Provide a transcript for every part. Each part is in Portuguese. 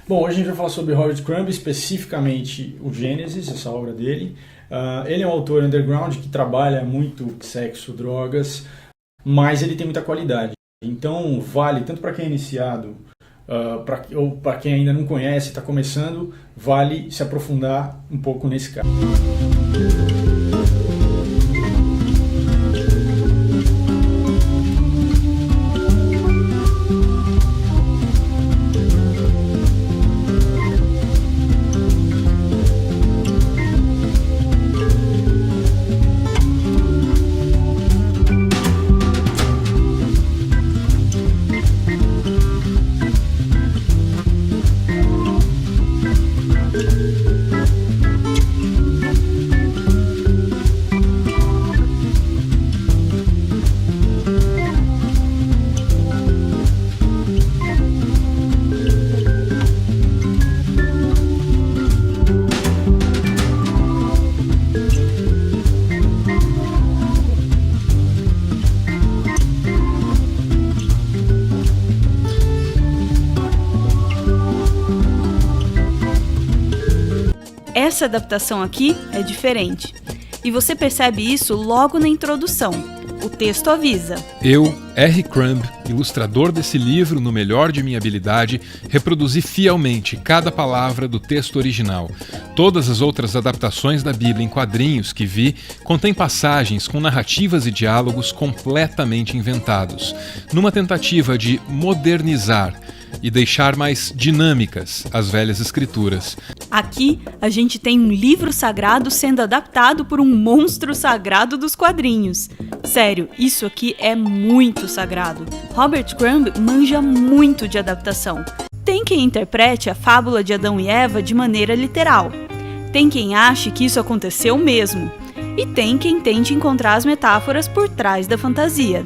Bom, hoje a gente vai falar sobre Robert Crumb, especificamente o Gênesis, essa obra dele. Ele é um autor underground que trabalha muito sexo, drogas, mas ele tem muita qualidade. Então vale tanto para quem é iniciado ou para quem ainda não conhece, está começando, vale se aprofundar um pouco nesse caso. Essa adaptação aqui é diferente, e você percebe isso logo na introdução. O texto avisa: Eu, R. Crumb, ilustrador desse livro no melhor de minha habilidade, reproduzi fielmente cada palavra do texto original. Todas as outras adaptações da Bíblia em quadrinhos que vi contêm passagens com narrativas e diálogos completamente inventados, numa tentativa de modernizar e deixar mais dinâmicas as velhas escrituras. Aqui a gente tem um livro sagrado sendo adaptado por um monstro sagrado dos quadrinhos. Sério, isso aqui é muito sagrado. Robert Crumb manja muito de adaptação. Tem quem interprete a fábula de Adão e Eva de maneira literal. Tem quem ache que isso aconteceu mesmo. E tem quem tente encontrar as metáforas por trás da fantasia.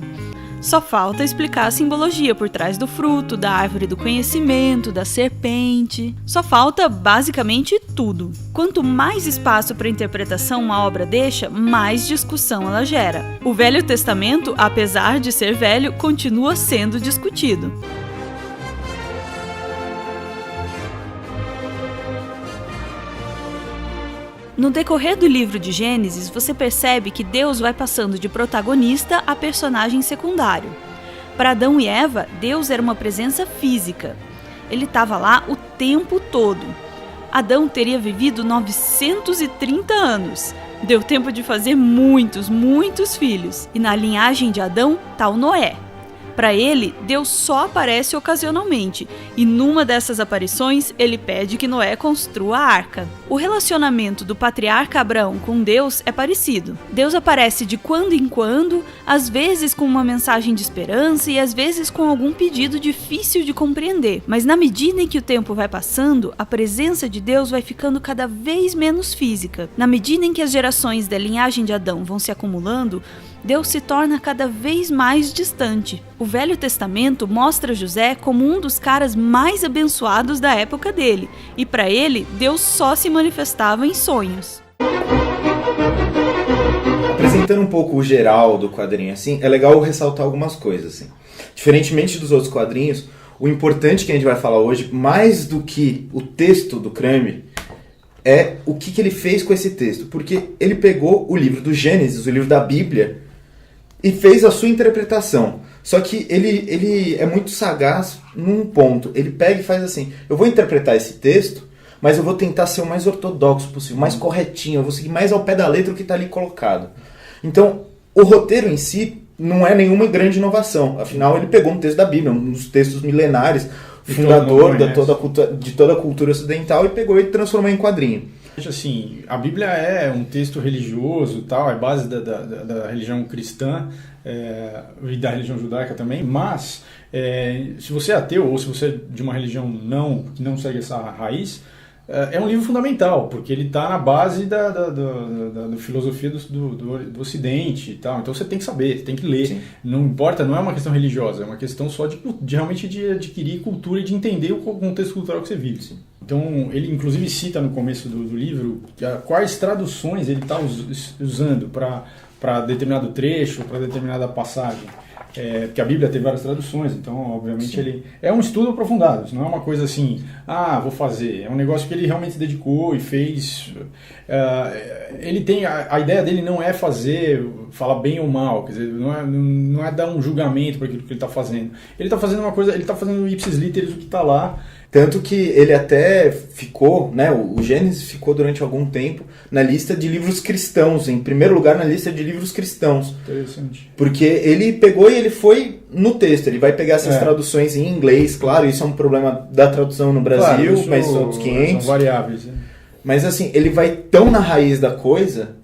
Só falta explicar a simbologia por trás do fruto, da árvore do conhecimento, da serpente. Só falta basicamente tudo. Quanto mais espaço para interpretação uma obra deixa, mais discussão ela gera. O Velho Testamento, apesar de ser velho, continua sendo discutido. No decorrer do livro de Gênesis, você percebe que Deus vai passando de protagonista a personagem secundário. Para Adão e Eva, Deus era uma presença física. Ele estava lá o tempo todo. Adão teria vivido 930 anos. Deu tempo de fazer muitos filhos. E na linhagem de Adão está o Noé. Para ele, Deus só aparece ocasionalmente, e numa dessas aparições, ele pede que Noé construa a arca. O relacionamento do patriarca Abraão com Deus é parecido. Deus aparece de quando em quando, às vezes com uma mensagem de esperança e às vezes com algum pedido difícil de compreender. Mas na medida em que o tempo vai passando, a presença de Deus vai ficando cada vez menos física. Na medida em que as gerações da linhagem de Adão vão se acumulando, Deus se torna cada vez mais distante. O Velho Testamento mostra José como um dos caras mais abençoados da época dele, e para ele, Deus só se manifestava em sonhos. Apresentando um pouco o geral do quadrinho, assim, é legal ressaltar algumas coisas. Assim. Diferentemente dos outros quadrinhos, o importante que a gente vai falar hoje, mais do que o texto do Crumb, é o que ele fez com esse texto. Porque ele pegou o livro do Gênesis, o livro da Bíblia, e fez a sua interpretação. Só que ele é muito sagaz num ponto. Ele pega e faz assim: eu vou interpretar esse texto, mas eu vou tentar ser o mais ortodoxo possível, mais corretinho, eu vou seguir mais ao pé da letra o que está ali colocado. Então, o roteiro em si não é nenhuma grande inovação. Afinal, ele pegou um texto da Bíblia, um dos textos milenares, fundador de toda a cultura ocidental, e pegou e transformou em quadrinho. Assim, a Bíblia é um texto religioso, tal, é base da religião cristã e da religião judaica também, mas se você é ateu ou se você é de uma religião que não segue essa raiz, é um livro fundamental, porque ele está na base da filosofia do Ocidente e tal. Então você tem que saber, você tem que ler. Sim. Não importa, não é uma questão religiosa, é uma questão só de realmente de adquirir cultura e de entender o contexto cultural que você vive. Sim. Então ele inclusive cita no começo do livro quais traduções ele está usando para determinado trecho, para determinada passagem. porque a Bíblia tem várias traduções, então, obviamente, ele é um estudo aprofundado, não é uma coisa assim, vou fazer. É um negócio que ele realmente dedicou e fez. Ele tem, a ideia dele não é falar bem ou mal, quer dizer, não é dar um julgamento para aquilo que ele está fazendo. Ele está fazendo uma coisa, ele está fazendo ipsis literis o que está lá. Tanto que ele até ficou, né, o Gênesis ficou durante algum tempo na lista de livros cristãos, em primeiro lugar na lista de livros cristãos. Interessante. Porque ele pegou e ele foi no texto, ele vai pegar essas traduções em inglês, claro, isso é um problema da tradução no Brasil, claro, mas são os 500. São variáveis. Mas assim, ele vai tão na raiz da coisa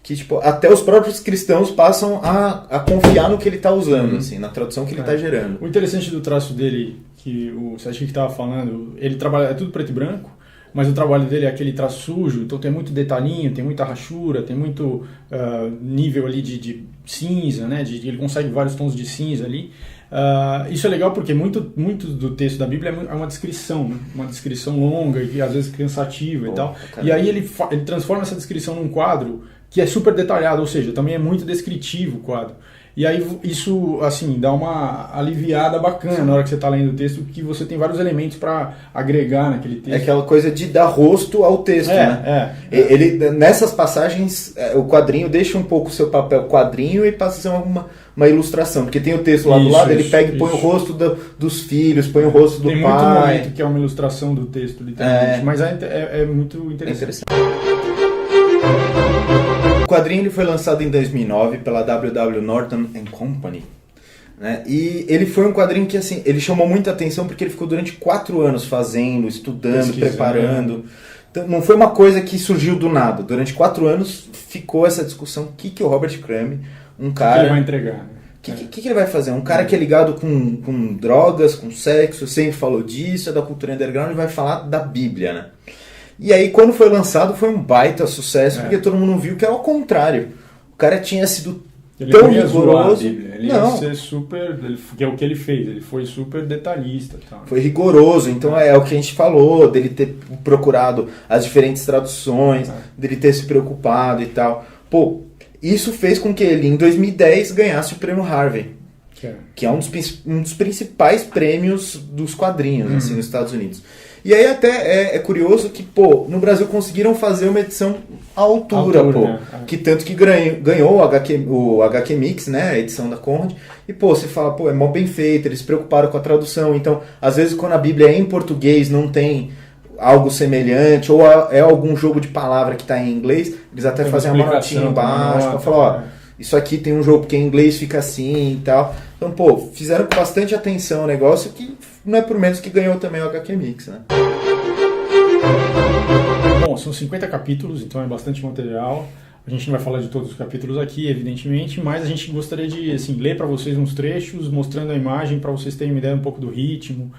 que tipo, até os próprios cristãos passam a confiar no que ele está usando, assim, na tradução que ele está gerando. O interessante do traço dele, que o Sérgio estava falando, ele trabalha, é tudo preto e branco, mas o trabalho dele é aquele traço sujo, então tem muito detalhinho, tem muita rachura, tem muito nível ali de cinza, né? Ele consegue vários tons de cinza ali. Isso é legal porque muito do texto da Bíblia é uma descrição, né? Uma descrição longa e às vezes cansativa e tal. E aí ele transforma essa descrição num quadro que é super detalhado, ou seja, também é muito descritivo o quadro. E aí isso, assim, dá uma aliviada bacana na hora que você está lendo o texto, que você tem vários elementos para agregar naquele texto. É aquela coisa de dar rosto ao texto, né? Ele, nessas passagens, o quadrinho deixa um pouco o seu papel quadrinho e passa a ser uma ilustração, porque tem o texto lá do lado, ele pega e põe o rosto dos filhos, põe o rosto do pai. Tem muito momento que é uma ilustração do texto, literalmente, mas é muito interessante. O quadrinho ele foi lançado em 2009 pela W.W. Norton Company, né? E ele foi um quadrinho que assim, ele chamou muita atenção porque ele ficou durante 4 anos fazendo, estudando, preparando. Então, não foi uma coisa que surgiu do nada. Durante 4 anos ficou essa discussão, o que o Robert Crumb, um cara... O que ele vai entregar? O que ele vai fazer? Um cara que é ligado com drogas, com sexo, sempre falou disso, é da cultura underground, ele vai falar da Bíblia, né? E aí, quando foi lançado, foi um baita sucesso, porque todo mundo viu que era o contrário. O cara tinha sido tão rigoroso. Ele ia ser super... que é o que ele fez, ele foi super detalhista. Tá? Foi rigoroso, então é o que a gente falou, dele ter procurado as diferentes traduções, dele ter se preocupado e tal. Pô, isso fez com que ele, em 2010, ganhasse o prêmio Harvey, que é um dos principais prêmios dos quadrinhos assim, nos Estados Unidos. E aí até é curioso que, pô, no Brasil conseguiram fazer uma edição à altura, pô. Né? Que tanto que ganhou o HQ Mix, né, a edição da Conrad. E, pô, você fala, pô, é mó bem feito, eles se preocuparam com a tradução. Então, às vezes, quando a Bíblia é em português, não tem algo semelhante, ou é algum jogo de palavra que está em inglês, eles até fazem uma notinha embaixo, pra falar, ó, isso aqui tem um jogo porque em inglês fica assim e tal. Então, pô, fizeram com bastante atenção o negócio, que não é por menos que ganhou também o HQ Mix, né? Bom, são 50 capítulos, então é bastante material. A gente não vai falar de todos os capítulos aqui, evidentemente, mas a gente gostaria de assim, ler para vocês uns trechos, mostrando a imagem para vocês terem uma ideia um pouco do ritmo.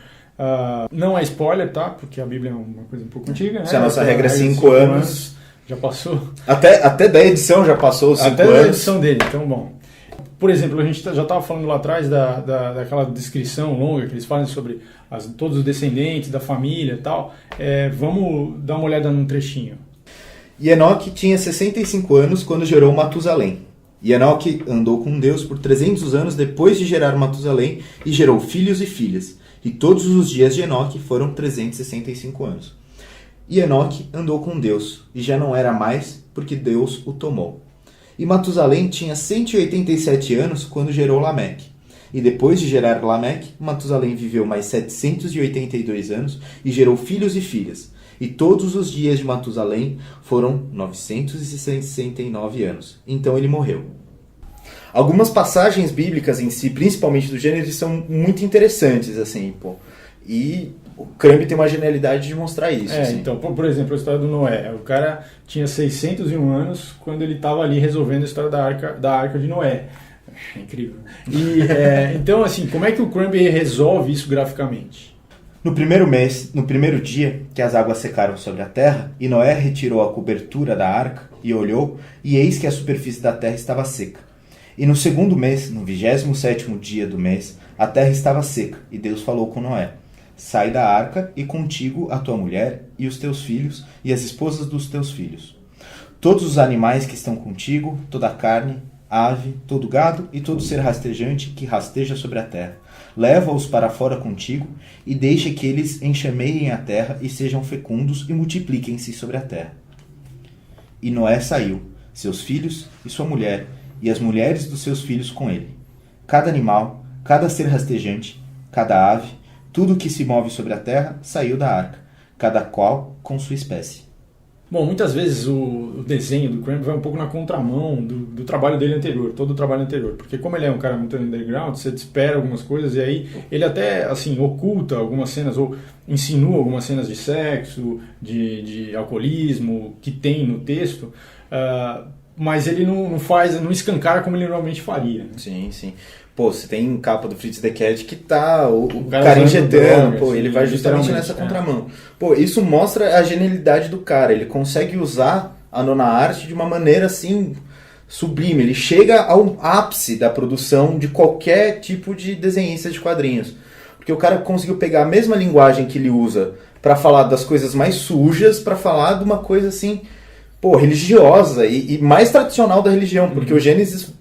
Não é spoiler, tá? Porque a Bíblia é uma coisa um pouco antiga, né? Se a nossa regra é 5 anos... Já passou. Até da edição já passou os 5 anos. Até da edição dele, então bom. Por exemplo, a gente já estava falando lá atrás daquela descrição longa que eles fazem sobre todos os descendentes da família e tal. Vamos dar uma olhada num trechinho. E Enoque tinha 65 anos quando gerou Matusalém. E Enoque andou com Deus por 300 anos depois de gerar Matusalém e gerou filhos e filhas. E todos os dias de Enoque foram 365 anos. E Enoque andou com Deus, e já não era mais, porque Deus o tomou. E Matusalém tinha 187 anos quando gerou Lameque. E depois de gerar Lameque, Matusalém viveu mais 782 anos e gerou filhos e filhas. E todos os dias de Matusalém foram 969 anos. Então ele morreu. Algumas passagens bíblicas em si, principalmente do Gênesis, são muito interessantes, assim, pô. E o Crumb tem uma genialidade de mostrar isso. Assim. Então, por exemplo, a história do Noé. O cara tinha 601 anos quando ele estava ali resolvendo a história da Arca de Noé. É incrível. E, então, assim, como é que o Crumb resolve isso graficamente? No primeiro dia que as águas secaram sobre a terra, e Noé retirou a cobertura da arca e olhou, e eis que a superfície da terra estava seca. E no segundo mês, no 27º dia do mês, a terra estava seca, e Deus falou com Noé: sai da arca e contigo a tua mulher e os teus filhos e as esposas dos teus filhos. Todos os animais que estão contigo, toda a carne, ave, todo gado e todo ser rastejante que rasteja sobre a terra. Leva-os para fora contigo e deixa que eles enxameiem a terra e sejam fecundos e multipliquem-se sobre a terra. E Noé saiu, seus filhos e sua mulher, e as mulheres dos seus filhos com ele. Cada animal, cada ser rastejante, cada ave, tudo que se move sobre a terra saiu da arca, cada qual com sua espécie. Bom, muitas vezes o desenho do Crumb vai um pouco na contramão do trabalho dele anterior, todo o trabalho anterior. Porque como ele é um cara muito underground, você espera algumas coisas e aí ele até assim oculta algumas cenas ou insinua algumas cenas de sexo, de alcoolismo que tem no texto, mas ele não escancara como ele normalmente faria. Sim, sim. Pô, você tem capa do Fritz the Cat que tá o cara injetando, pô, ele vai justamente nessa contramão. Pô, isso mostra a genialidade do cara, ele consegue usar a nona arte de uma maneira assim sublime, ele chega ao ápice da produção de qualquer tipo de desenhista de quadrinhos. Porque o cara conseguiu pegar a mesma linguagem que ele usa pra falar das coisas mais sujas, pra falar de uma coisa assim, pô, religiosa e mais tradicional da religião, porque o Gênesis,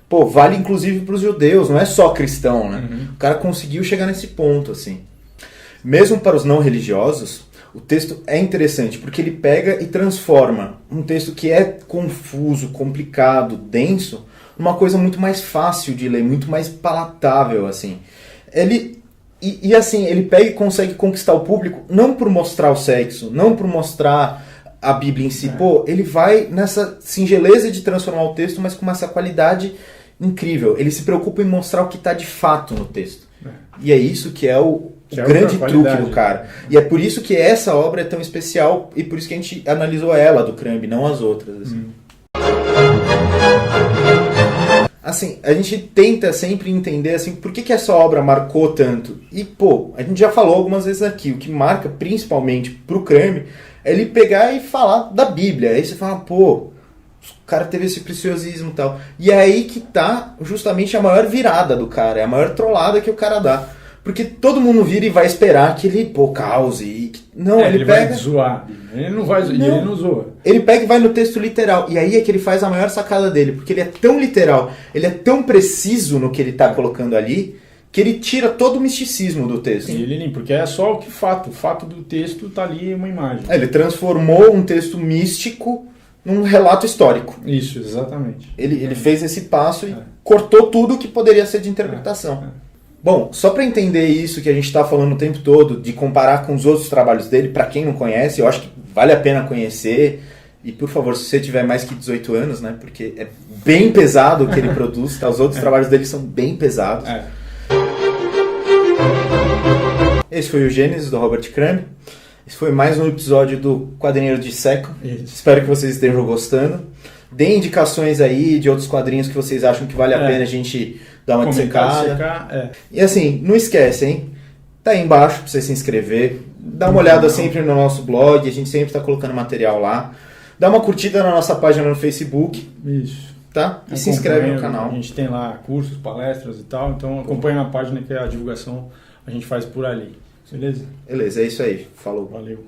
pô, vale inclusive para os judeus, não é só cristão, né? O cara conseguiu chegar nesse ponto, assim. Mesmo para os não religiosos, o texto é interessante, porque ele pega e transforma um texto que é confuso, complicado, denso, numa coisa muito mais fácil de ler, muito mais palatável, assim. Assim, ele pega e consegue conquistar o público, não por mostrar o sexo, não por mostrar a Bíblia em si. Pô, ele vai nessa singeleza de transformar o texto, mas com essa qualidade incrível. Ele se preocupa em mostrar o que está de fato no texto. E é isso que é o grande truque do cara. E é por isso que essa obra é tão especial e por isso que a gente analisou ela do Crumb, não as outras. Assim. Assim, a gente tenta sempre entender assim, por que essa obra marcou tanto. E, pô, a gente já falou algumas vezes aqui, o que marca principalmente pro Crumb é ele pegar e falar da Bíblia. Aí você fala, pô, o cara teve esse preciosismo e tal. E é aí que tá justamente a maior virada do cara, é a maior trollada que o cara dá. Porque todo mundo vira e vai esperar que ele, pô, cause. Não, ele pega... vai zoar. Ele não vai zoar, ele não zoa. Ele pega e vai no texto literal. E aí é que ele faz a maior sacada dele. Porque ele é tão literal, ele é tão preciso no que ele tá colocando ali, que ele tira todo o misticismo do texto. Sim, ele limpa, porque é só o fato do texto tá ali uma imagem. Ele transformou um texto místico num relato histórico. Isso, exatamente. Ele fez esse passo e cortou tudo que poderia ser de interpretação. Bom, só para entender isso que a gente está falando o tempo todo, de comparar com os outros trabalhos dele, para quem não conhece, eu acho que vale a pena conhecer. E, por favor, se você tiver mais que 18 anos, né, porque é bem pesado o que ele produz, tá? Os outros trabalhos dele são bem pesados. Esse foi o Gênesis, do Robert Crumb. Esse foi mais um episódio do Quadrinheiro de Seco. Espero que vocês estejam gostando. Deem indicações aí de outros quadrinhos que vocês acham que vale a pena a gente dar uma dissecada. E assim, não esquece, hein? Tá aí embaixo pra você se inscrever. Dá uma olhada sempre no nosso blog, a gente sempre tá colocando material lá. Dá uma curtida na nossa página no Facebook. Isso. Tá? E se inscreve no canal. A gente tem lá cursos, palestras e tal, então acompanha na página que a divulgação a gente faz por ali. Beleza? Beleza, é isso aí. Falou. Valeu.